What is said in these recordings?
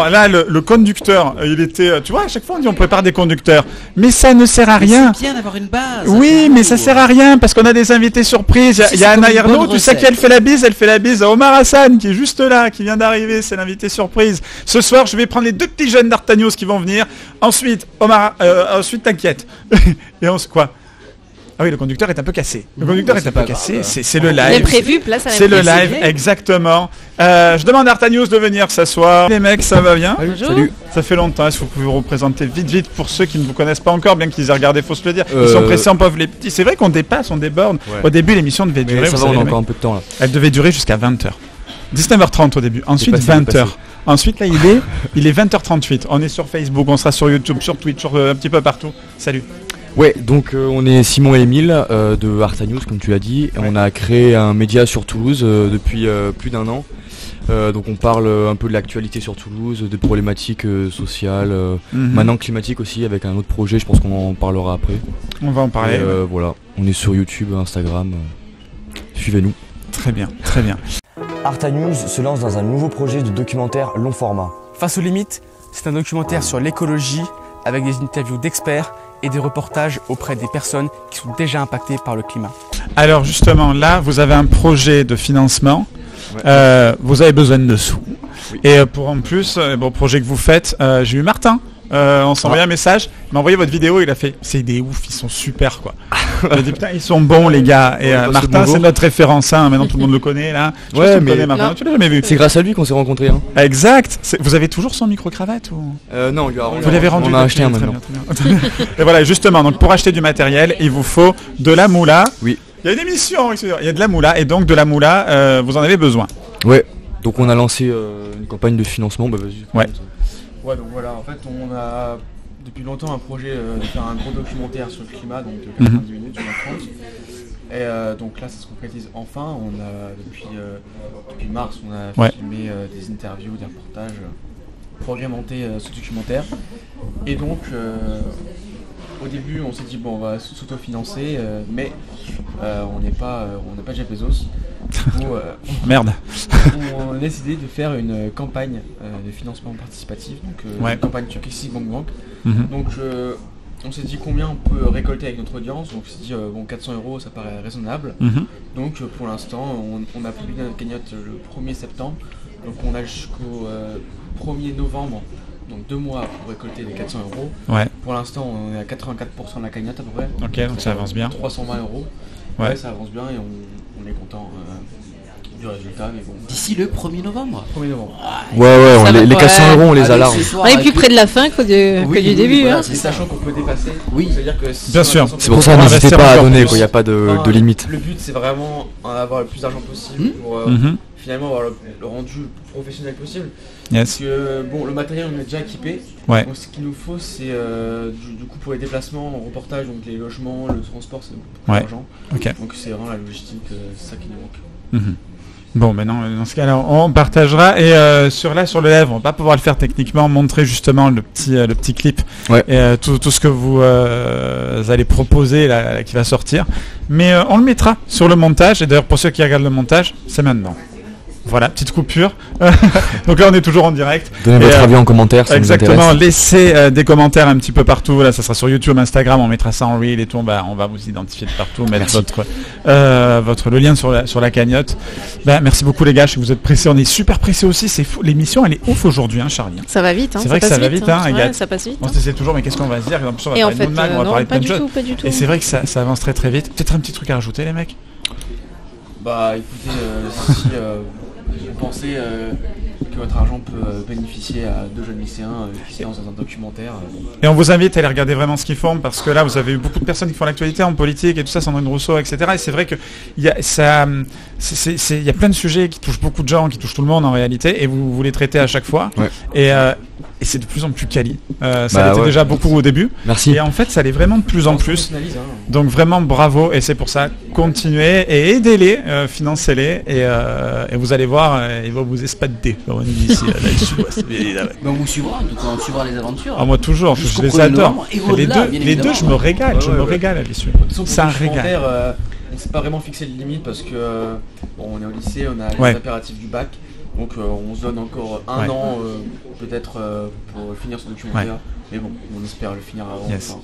Là, le conducteur, il était... Tu vois, à chaque fois, on dit on prépare des conducteurs. Mais ça ne sert à rien. C'est bien d'avoir une base. Oui, mais ça sert à rien parce qu'on a des invités surprises. Il y a Anna Hierno, tu sais qui elle fait la bise? Elle fait la bise à Omar Hassan, qui est juste là, qui vient d'arriver. C'est l'invité surprise. Ce soir, je vais prendre les 2 petits jeunes d'Artagnos qui vont venir. Ensuite, ensuite, t'inquiète. Et quoi? Ah oui, le conducteur est un peu cassé. Le conducteur est un peu cassé, c'est le live. L'imprévu, place à c'est le live, exactement. Je demande à Artagnos de venir s'asseoir. Les mecs, ça va bien? Salut. Ça fait longtemps, est-ce que vous pouvez vous représenter vite pour ceux qui ne vous connaissent pas encore, bien qu'ils aient regardé, faut se le dire. Ils sont pressés en pauvre les petits. C'est vrai qu'on dépasse, on déborde. Ouais. Au début, l'émission devait durer. Ça va, on a encore un peu de temps là. Elle devait durer jusqu'à 20h. 19h30 au début, ensuite 20h. Ensuite, là, il est 20h38. On est sur Facebook, on sera sur YouTube, sur Twitch, un petit peu partout. Salut. Ouais, donc on est Simon et Émile de Artagnos, comme tu l'as dit. Et on a créé un média sur Toulouse depuis plus d'1 an. Donc on parle un peu de l'actualité sur Toulouse, des problématiques sociales, maintenant climatiques aussi, avec un autre projet, je pense qu'on en parlera après. On va en parler. Voilà, on est sur YouTube, Instagram, suivez-nous. Très bien, très bien. Artagnos se lance dans un nouveau projet de documentaire long format. Face aux limites, c'est un documentaire sur l'écologie avec des interviews d'experts et des reportages auprès des personnes qui sont déjà impactées par le climat. Alors justement, là, vous avez un projet de financement, vous avez besoin de sous. Oui. Et pour en plus, bon projet que vous faites, j'ai eu Martin, on s'est envoyé un message, il m'a envoyé votre vidéo, il a fait, c'est des ouf, ils sont super quoi. J'ai dit putain, ils sont bons les gars. Et Martin, c'est notre référence, hein. Maintenant tout le monde le connaît là. Ouais, mais connais, Martin, tu l'as jamais vu. C'est grâce à lui qu'on s'est rencontrés. Hein. Exact. Vous avez toujours son micro-cravate ou non, vous l'avez rendu. On a acheté un maintenant. Et voilà, justement, donc pour acheter du matériel, il vous faut de la moula. Oui. Il y a une émission, il y a de la moula, et donc de la moula, vous en avez besoin. Ouais. Donc on a lancé une campagne de financement. Bah vas-y. Ouais. Ouais, donc voilà, en fait, on a depuis longtemps un projet de faire un gros documentaire sur le climat, donc de 90 minutes, 1h30. Et donc là, ça se concrétise enfin. On a depuis mars, on a filmé des interviews, des reportages pour agrémenter ce documentaire. Et donc, au début, on s'est dit bon, on va s'autofinancer, mais on n'est pas Jeff Bezos. Merde. On a décidé de faire une campagne de financement participatif, donc une campagne sur KissingBankBank. Donc on s'est dit combien on peut récolter avec notre audience, donc on s'est dit bon 400 €, ça paraît raisonnable. Donc pour l'instant on a publié notre cagnotte le 1er septembre, donc on a jusqu'au 1er novembre, donc 2 mois pour récolter les 400 €. Ouais. Pour l'instant on est à 84% de la cagnotte à peu près. Ok, donc ça avance bien. 320 €. Ouais, ça avance bien et on est content du résultat. Mais bon. D'ici le 1er novembre. 1er novembre. Ouais, les 400 € on les a larges. On est plus près de la fin que du début. Voilà, hein. sachant qu'on peut dépasser. Oui. C'est-à-dire que si bien sûr. C'est pour ça n'hésitez pas à donner, il n'y a pas de limite. Le but c'est vraiment avoir le plus d'argent possible pour finalement avoir le rendu professionnel possible. Parce que bon, le matériel on est déjà équipé. Ouais. Donc ce qu'il nous faut c'est du coup pour les déplacements, le reportage, donc les logements, le transport, c'est beaucoup d'argent. Okay. Donc c'est vraiment la logistique, c'est ça qui nous manque. Bon, maintenant, dans ce cas-là, on partagera. Et sur le live, on va pas pouvoir le faire techniquement, montrer justement le petit clip et tout ce que vous allez proposer là, qui va sortir. Mais on le mettra sur le montage. Et d'ailleurs, pour ceux qui regardent le montage, c'est maintenant. Voilà, petite coupure. Donc là, on est toujours en direct. Donnez votre avis en commentaire, ça exactement, nous intéresse. Laissez des commentaires un petit peu partout. Là, ça sera sur YouTube, Instagram, on mettra ça en reel et tout. On va vous identifier de partout, mettre le lien sur la cagnotte. Merci beaucoup les gars, je sais que vous êtes pressés. On est super pressés aussi. C'est fou. L'émission, elle est ouf aujourd'hui, hein, Charlie. Ça va vite. Hein, c'est vrai que ça va vite, hein, ouais, ça passe vite. On se disait toujours, mais qu'est-ce qu'on va se dire? En plus, on va parler de Moonman, on va parler de plein de choses. Et c'est vrai que ça avance très très vite. Peut-être un petit truc à rajouter, les mecs. Bah, écoutez, si vous pensez que votre argent peut bénéficier à 2 jeunes lycéens qui se lancent dans un documentaire. Et on vous invite à aller regarder vraiment ce qu'ils font, parce que là vous avez eu beaucoup de personnes qui font l'actualité en politique et tout ça, Sandrine Rousseau, etc. Et c'est vrai qu'il y a plein de sujets qui touchent beaucoup de gens, qui touchent tout le monde en réalité, et vous les traitez à chaque fois. Et c'est de plus en plus quali. Ça l'était déjà beaucoup au début. Merci. Et en fait, ça l'est vraiment de plus en plus. Donc vraiment bravo. Et c'est pour ça, continuez et aidez-les, financez-les. Et vous allez voir, ils vont vous espader. On dit ici, on vous suivra, on suivra les aventures. Ah, moi toujours, je les adore. Les deux, je me régale. À les suivre. C'est un régal. On ne s'est pas vraiment fixé de limite parce que on est au lycée, on a les impératifs du bac. Donc on se donne encore un an peut-être pour finir ce documentaire. Mais bon, on espère le finir avant. Yes. Enfin,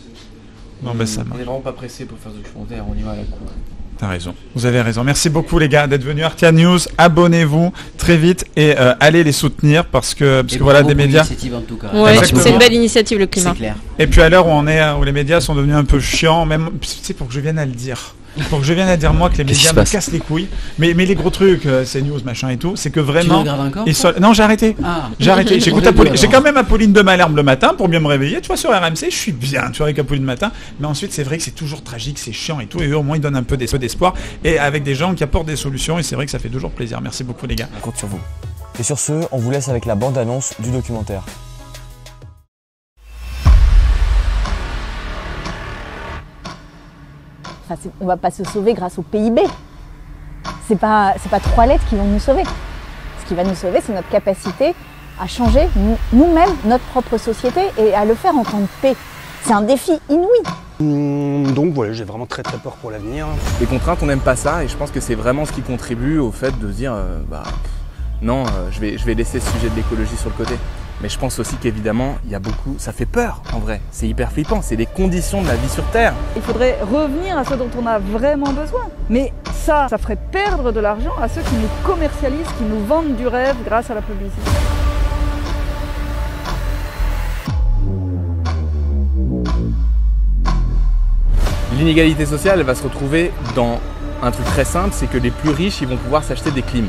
Non, bah, ça marche. on est vraiment pas pressé pour faire ce documentaire, on y va à la cour. T'as raison. Vous avez raison. Merci beaucoup les gars d'être venus. RTA News, abonnez-vous très vite et allez les soutenir parce que voilà des médias. En tout cas. Ouais, c'est une belle initiative le climat. C'est clair. Et puis à l'heure où on est, où les médias sont devenus un peu chiants, même c'est pour que je vienne à le dire. Pour que je vienne à dire moi que les médias me cassent les couilles. Mais les gros trucs, c'est news machin et tout, c'est que vraiment. Tu regardes encore Non, j'ai arrêté. Ah. J'ai arrêté. J'ai quand même Apolline de Malherbe le matin pour bien me réveiller. Tu vois, sur RMC, je suis bien. Tu vois, avec Apolline le matin. Mais ensuite, c'est vrai que c'est toujours tragique, c'est chiant et tout. Et eux, au moins, ils donnent un peu d'espoir et avec des gens qui apportent des solutions. Et c'est vrai que ça fait toujours plaisir. Merci beaucoup les gars. On compte sur vous. Et sur ce, on vous laisse avec la bande-annonce du documentaire. Enfin, on va pas se sauver grâce au PIB. C'est pas 3 lettres qui vont nous sauver. Ce qui va nous sauver, c'est notre capacité à changer nous-mêmes, notre propre société, et à le faire en temps de paix. C'est un défi inouï. Donc voilà, j'ai vraiment très peur pour l'avenir. Les contraintes, on n'aime pas ça, et je pense que c'est vraiment ce qui contribue au fait de se dire non, je vais laisser ce sujet de l'écologie sur le côté. Mais je pense aussi qu'évidemment, il y a beaucoup, ça fait peur en vrai, c'est hyper flippant, c'est les conditions de la vie sur Terre. Il faudrait revenir à ce dont on a vraiment besoin. Mais ça ferait perdre de l'argent à ceux qui nous commercialisent, qui nous vendent du rêve grâce à la publicité. L'inégalité sociale, elle va se retrouver dans un truc très simple, c'est que les plus riches, ils vont pouvoir s'acheter des clims.